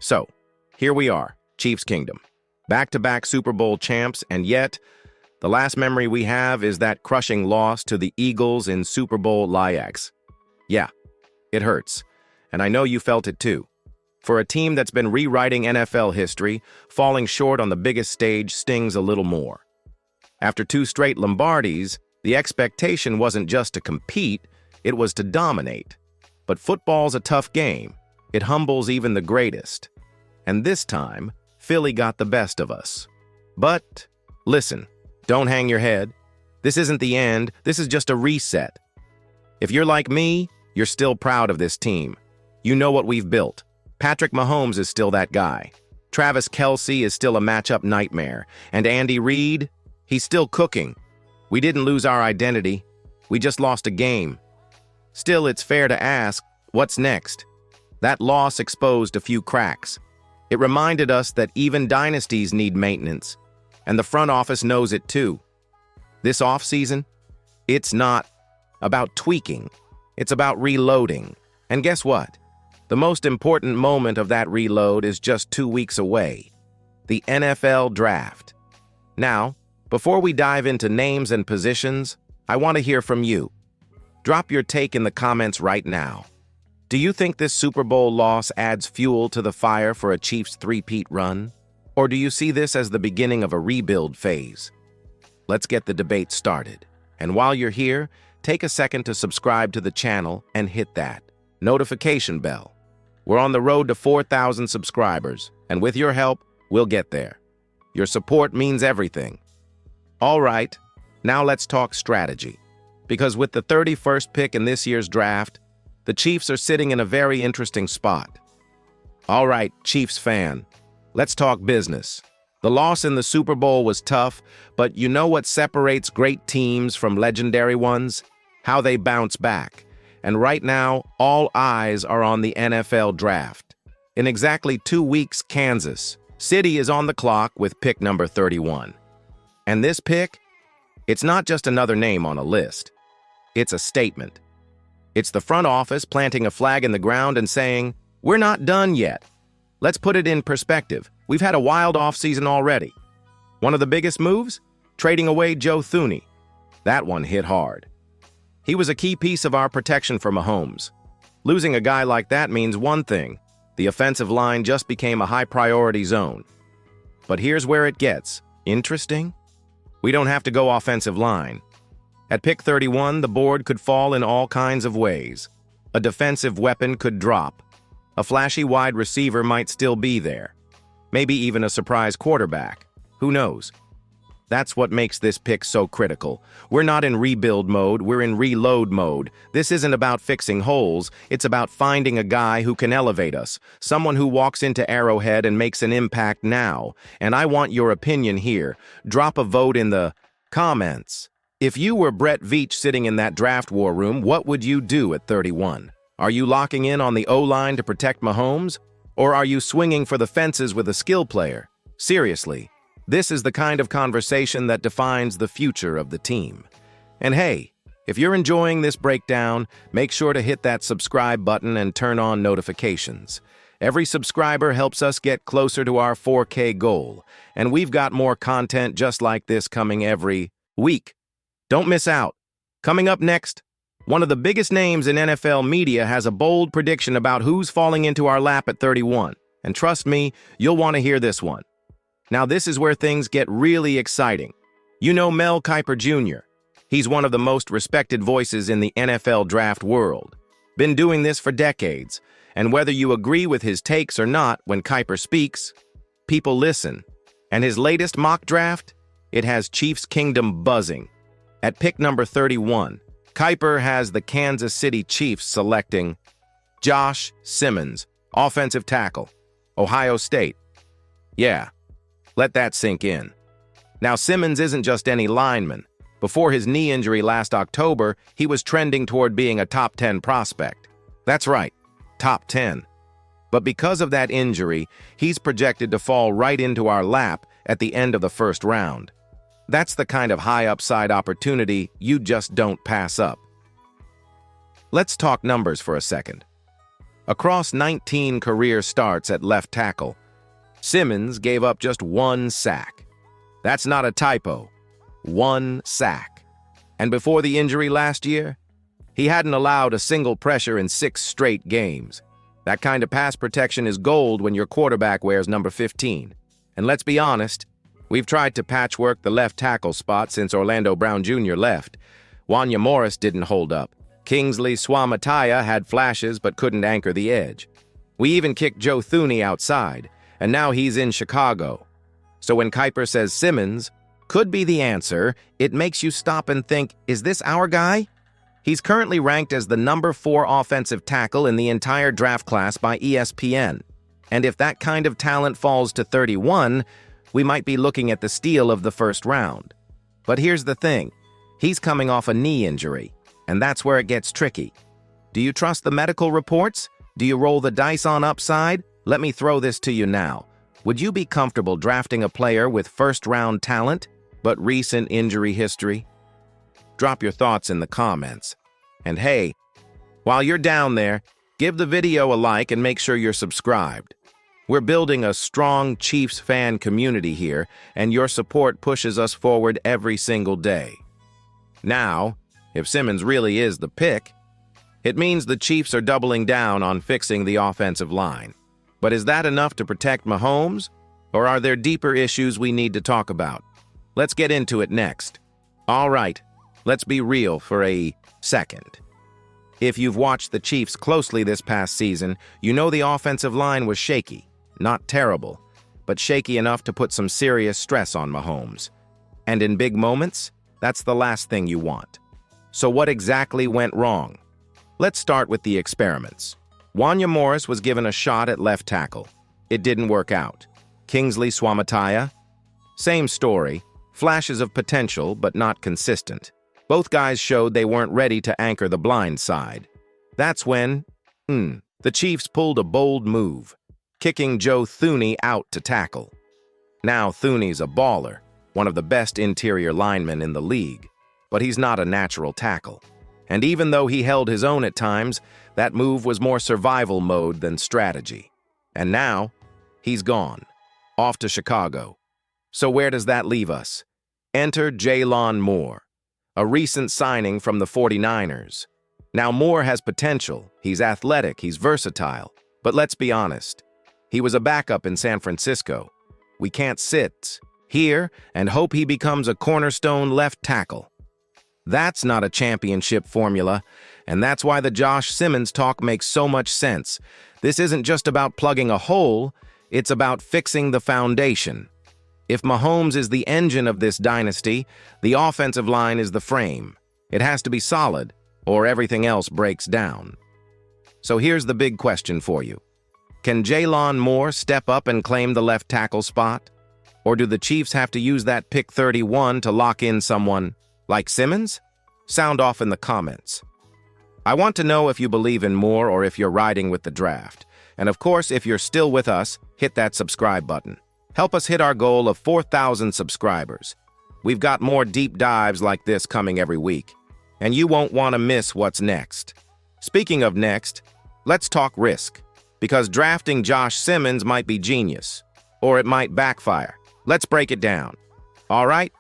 So, here we are, Chiefs Kingdom. Back-to-back Super Bowl champs, and yet, the last memory we have is that crushing loss to the Eagles in Super Bowl LAX. Yeah, it hurts, and I know you felt it too. For a team that's been rewriting NFL history, falling short on the biggest stage stings a little more. After 2 straight Lombardis, the expectation wasn't just to compete, it was to dominate. But football's a tough game. It humbles even the greatest. And this time, Philly got the best of us. But, listen, don't hang your head. This isn't the end, this is just a reset. If you're like me, you're still proud of this team. You know what we've built. Patrick Mahomes is still that guy. Travis Kelce is still a matchup nightmare. And Andy Reid, he's still cooking. We didn't lose our identity. We just lost a game. Still, it's fair to ask, what's next? That loss exposed a few cracks. It reminded us that even dynasties need maintenance, and the front office knows it too. This offseason, it's not about tweaking. It's about reloading. And guess what? The most important moment of that reload is just 2 weeks away. The NFL Draft. Now, before we dive into names and positions, I want to hear from you. Drop your take in the comments right now. Do you think this Super Bowl loss adds fuel to the fire for a Chiefs three-peat run? Or do you see this as the beginning of a rebuild phase? Let's get the debate started. And while you're here, take a second to subscribe to the channel and hit that notification bell. We're on the road to 4,000 subscribers, and with your help, we'll get there. Your support means everything. All right, now let's talk strategy. Because with the 31st pick in this year's draft, the Chiefs are sitting in a very interesting spot. All right, Chiefs fan, let's talk business. The loss in the Super Bowl was tough, but you know what separates great teams from legendary ones? How they bounce back. And right now, all eyes are on the NFL Draft. In exactly 2 weeks, Kansas City is on the clock with pick number 31. And this pick, it's not just another name on a list. It's a statement. It's the front office planting a flag in the ground and saying, we're not done yet. Let's put it in perspective. We've had a wild offseason already. One of the biggest moves? Trading away Joe Thuney. That one hit hard. He was a key piece of our protection for Mahomes. Losing a guy like that means one thing. The offensive line just became a high-priority zone. But here's where it gets interesting. We don't have to go offensive line. At pick 31, the board could fall in all kinds of ways. A defensive weapon could drop. A flashy wide receiver might still be there. Maybe even a surprise quarterback. Who knows? That's what makes this pick so critical. We're not in rebuild mode, we're in reload mode. This isn't about fixing holes, it's about finding a guy who can elevate us, someone who walks into Arrowhead and makes an impact now. And I want your opinion here. Drop a vote in the comments. If you were Brett Veach sitting in that draft war room, what would you do at 31? Are you locking in on the O-line to protect Mahomes? Or are you swinging for the fences with a skill player? Seriously. This is the kind of conversation that defines the future of the team. And hey, if you're enjoying this breakdown, make sure to hit that subscribe button and turn on notifications. Every subscriber helps us get closer to our 4K goal, and we've got more content just like this coming every week. Don't miss out. Coming up next, one of the biggest names in NFL media has a bold prediction about who's falling into our lap at 31. And trust me, you'll want to hear this one. Now, this is where things get really exciting. You know Mel Kiper Jr. He's one of the most respected voices in the NFL draft world. Been doing this for decades, and whether you agree with his takes or not, when Kiper speaks, people listen. And his latest mock draft? It has Chiefs Kingdom buzzing. At pick number 31, Kiper has the Kansas City Chiefs selecting Josh Simmons, offensive tackle, Ohio State. Yeah. Let that sink in. Now, Simmons isn't just any lineman. Before his knee injury last October, he was trending toward being a top 10 prospect. That's right, top 10. But because of that injury, he's projected to fall right into our lap at the end of the first round. That's the kind of high-upside opportunity you just don't pass up. Let's talk numbers for a second. Across 19 career starts at left tackle, Simmons gave up just 1 sack. That's not a typo. 1 sack. And before the injury last year, he hadn't allowed a single pressure in 6 straight games. That kind of pass protection is gold when your quarterback wears number 15. And let's be honest, we've tried to patchwork the left tackle spot since Orlando Brown Jr. left. Wanya Morris didn't hold up. Kingsley Suamataia had flashes but couldn't anchor the edge. We even kicked Joe Thuney outside, and now he's in Chicago. So when Kiper says Simmons could be the answer, it makes you stop and think, is this our guy? He's currently ranked as the number 4 offensive tackle in the entire draft class by ESPN. And if that kind of talent falls to 31, we might be looking at the steal of the first round. But here's the thing. He's coming off a knee injury, and that's where it gets tricky. Do you trust the medical reports? Do you roll the dice on upside? Let me throw this to you now. Would you be comfortable drafting a player with first-round talent, but recent injury history? Drop your thoughts in the comments. And hey, while you're down there, give the video a like and make sure you're subscribed. We're building a strong Chiefs fan community here, and your support pushes us forward every single day. Now, if Simmons really is the pick, it means the Chiefs are doubling down on fixing the offensive line. But is that enough to protect Mahomes? Or are there deeper issues we need to talk about? Let's get into it next. All right, let's be real for a second. If you've watched the Chiefs closely this past season, you know the offensive line was shaky. Not terrible, but shaky enough to put some serious stress on Mahomes. And in big moments, that's the last thing you want. So what exactly went wrong? Let's start with the experiments. Wanya Morris was given a shot at left tackle. It didn't work out. Kingsley Suamataia? Same story. Flashes of potential, but not consistent. Both guys showed they weren't ready to anchor the blind side. That's when, the Chiefs pulled a bold move, kicking Joe Thuney out to tackle. Now Thuney's a baller, one of the best interior linemen in the league, but he's not a natural tackle. And even though he held his own at times, that move was more survival mode than strategy. And now, he's gone, off to Chicago. So where does that leave us? Enter Jaylon Moore, a recent signing from the 49ers. Now Moore has potential, he's athletic, he's versatile, but let's be honest, he was a backup in San Francisco. We can't sit here and hope he becomes a cornerstone left tackle. That's not a championship formula, and that's why the Josh Simmons talk makes so much sense. This isn't just about plugging a hole, it's about fixing the foundation. If Mahomes is the engine of this dynasty, the offensive line is the frame. It has to be solid, or everything else breaks down. So here's the big question for you. Can Jaylon Moore step up and claim the left tackle spot? Or do the Chiefs have to use that pick 31 to lock in someone like Simmons? Sound off in the comments. I want to know if you believe in Moore or if you're riding with the draft. And of course, if you're still with us, hit that subscribe button. Help us hit our goal of 4,000 subscribers. We've got more deep dives like this coming every week, and you won't want to miss what's next. Speaking of next, let's talk risk, because drafting Josh Simmons might be genius, or it might backfire. Let's break it down. All right,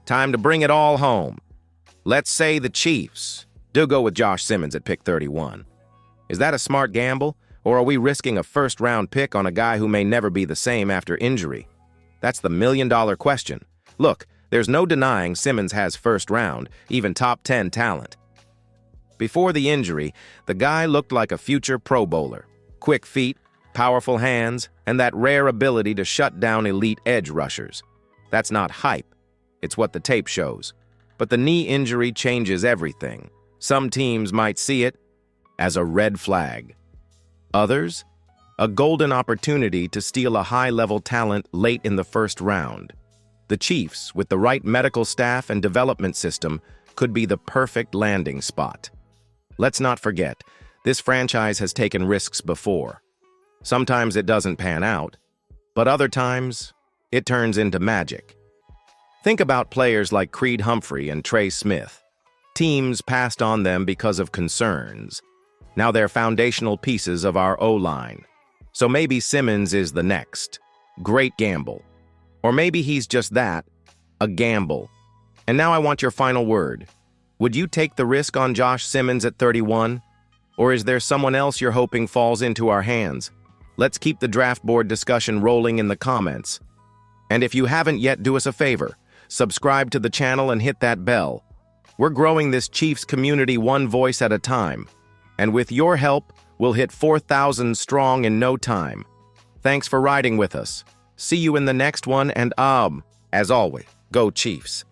time to bring it all home. Let's say the Chiefs do go with Josh Simmons at pick 31. Is that a smart gamble? Or are we risking a first-round pick on a guy who may never be the same after injury? That's the million-dollar question. Look, there's no denying Simmons has first-round, even top 10 talent. Before the injury, the guy looked like a future Pro Bowler. Quick feet, powerful hands, and that rare ability to shut down elite edge rushers. That's not hype. It's what the tape shows. But the knee injury changes everything. Some teams might see it as a red flag. Others, a golden opportunity to steal a high-level talent late in the first round. The Chiefs, with the right medical staff and development system, could be the perfect landing spot. Let's not forget, this franchise has taken risks before. Sometimes it doesn't pan out, but other times, it turns into magic. Think about players like Creed Humphrey and Trey Smith. Teams passed on them because of concerns. Now they're foundational pieces of our O-line. So maybe Simmons is the next. Great gamble. Or maybe he's just that, a gamble. And now I want your final word. Would you take the risk on Josh Simmons at 31? Or is there someone else you're hoping falls into our hands? Let's keep the draft board discussion rolling in the comments. And if you haven't yet, do us a favor. Subscribe to the channel and hit that bell. We're growing this Chiefs community one voice at a time. And with your help, we'll hit 4,000 strong in no time. Thanks for riding with us. See you in the next one and as always, go Chiefs.